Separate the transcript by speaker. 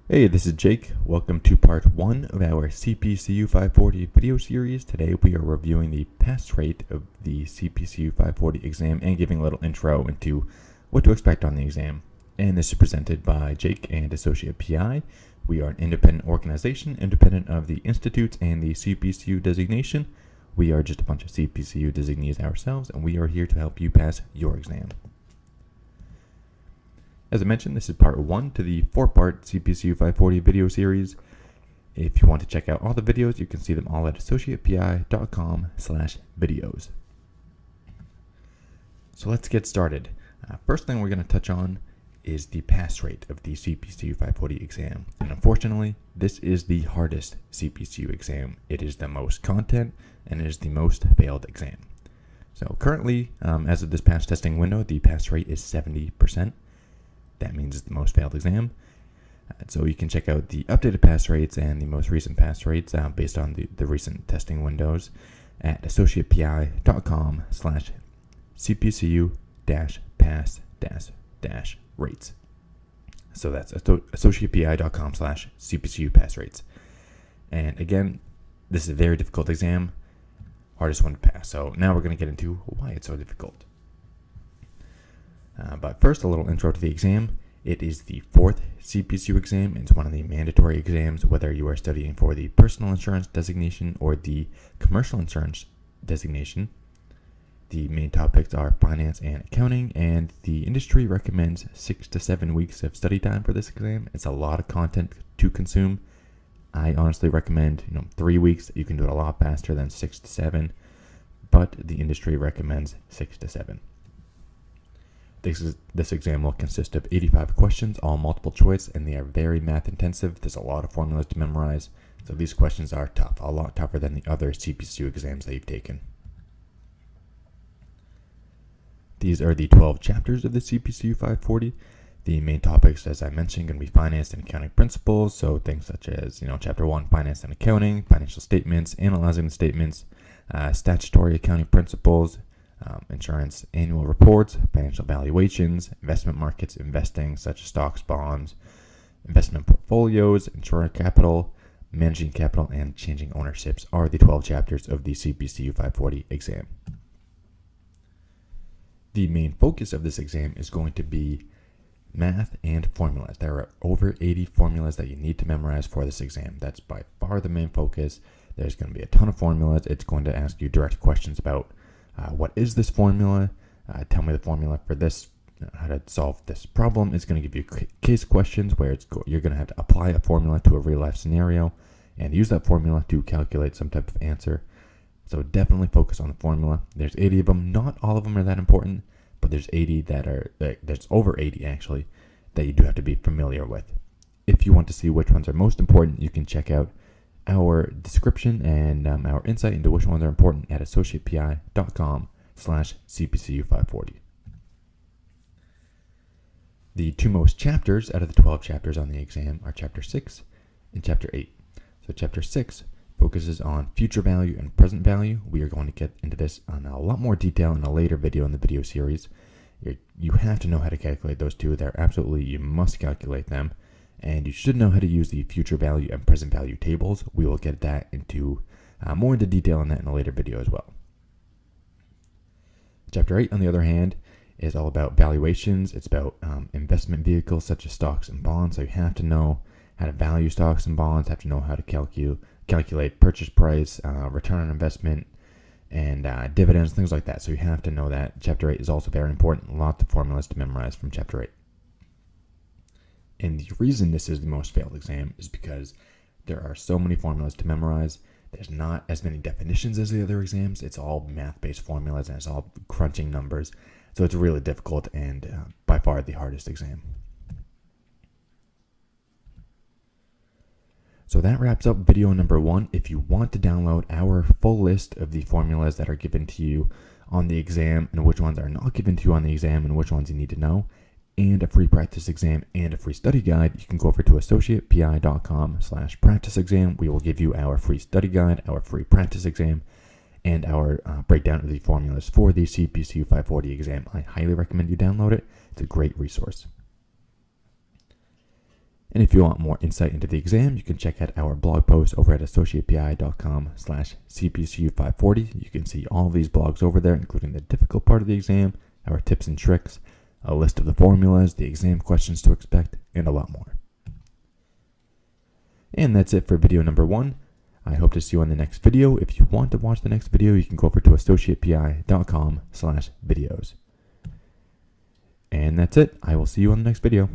Speaker 1: Hey, this is Jake. Welcome to part 1 of our CPCU 540 video series. Today we are reviewing the pass rate of the CPCU 540 exam and giving a little intro into what to expect on the exam. And this is presented by Jake and Associate PI. We are an independent organization, independent of the institutes and the CPCU designation. We are just a bunch of CPCU designees ourselves, and we are here to help you pass your exam. As I mentioned, this is part 1 to the 4-part CPCU 540 video series. If you want to check out all the videos, you can see them all at AssociatePI.com/videos. So let's get started. First thing we're going to touch on is the pass rate of the CPCU 540 exam. And unfortunately, this is the hardest CPCU exam. It is the most content, and it is the most failed exam. So currently, as of this past testing window, the pass rate is 70%. That means it's the most failed exam. So you can check out the updated pass rates and the most recent pass rates based on the recent testing windows at AssociatePI.com/CPCU-pass-rates. So that's AssociatePI.com/CPCU pass rates. And again, this is a very difficult exam, hardest one to pass. So now we're going to get into why it's so difficult. But first, a little intro to the exam. It is the 4th CPCU exam. It's one of the mandatory exams, whether you are studying for the personal insurance designation or the commercial insurance designation. The main topics are finance and accounting, and the industry recommends 6 to 7 weeks of study time for this exam. It's a lot of content to consume. I honestly recommend 3 weeks. You can do it a lot faster than 6 to 7, but the industry recommends 6 to 7. This exam will consist of 85 questions, all multiple choice, and they are very math intensive. There's a lot of formulas to memorize, so these questions are tough, a lot tougher than the other CPCU exams that you've taken. These are the 12 chapters of the CPCU 540. The main topics, as I mentioned, going to be finance and accounting principles, so things such as, Chapter 1, finance and accounting, financial statements, analyzing the statements, statutory accounting principles, insurance annual reports, financial valuations, investment markets, investing such as stocks, bonds, investment portfolios, insurer capital, managing capital, and changing ownerships are the 12 chapters of the CPCU 540 exam. The main focus of this exam is going to be math and formulas. There are over 80 formulas that you need to memorize for this exam. That's by far the main focus. There's going to be a ton of formulas. It's going to ask you direct questions about what is this formula? Tell me the formula for this, how to solve this problem. It's going to give you case questions where you're going to have to apply a formula to a real life scenario and use that formula to calculate some type of answer. So definitely focus on the formula. There's 80 of them. Not all of them are that important, but there's 80 there's over 80 actually, that you do have to be familiar with. If you want to see which ones are most important, you can check out our description and our insight into which ones are important at AssociatePI.com/CPCU 540. The two most chapters out of the 12 chapters on the exam are Chapter 6 and Chapter 8. So Chapter 6 focuses on future value and present value. We are going to get into this on a lot more detail in a later video in the video series. You have to know how to calculate those two. You must calculate them. And you should know how to use the future value and present value tables. We will get that into more into detail on that in a later video as well. Chapter 8, on the other hand, is all about valuations. It's about investment vehicles such as stocks and bonds. So you have to know how to value stocks and bonds, have to know how to calculate purchase price, return on investment, and dividends, things like that. So you have to know that. Chapter 8 is also very important. Lots of formulas to memorize from Chapter 8. And the reason this is the most failed exam is because there are so many formulas to memorize. There's not as many definitions as the other exams. It's all math-based formulas, and it's all crunching numbers. So it's really difficult and by far the hardest exam. So that wraps up video number 1. If you want to download our full list of the formulas that are given to you on the exam and which ones are not given to you on the exam and which ones you need to know, and a free practice exam and a free study guide, you can go over to AssociatePI.com/practice exam. We will give you our free study guide, our free practice exam, and our breakdown of the formulas for the CPCU 540 exam. I highly recommend you download it. It's a great resource. And if you want more insight into the exam, you can check out our blog post over at AssociatePI.com/CPCU540. You can see all of these blogs over there, including the difficult part of the exam, our tips and tricks, a list of the formulas, the exam questions to expect, and a lot more. And that's it for video number 1. I hope to see you on the next video. If you want to watch the next video, you can go over to AssociatePI.com/videos. And that's it. I will see you on the next video.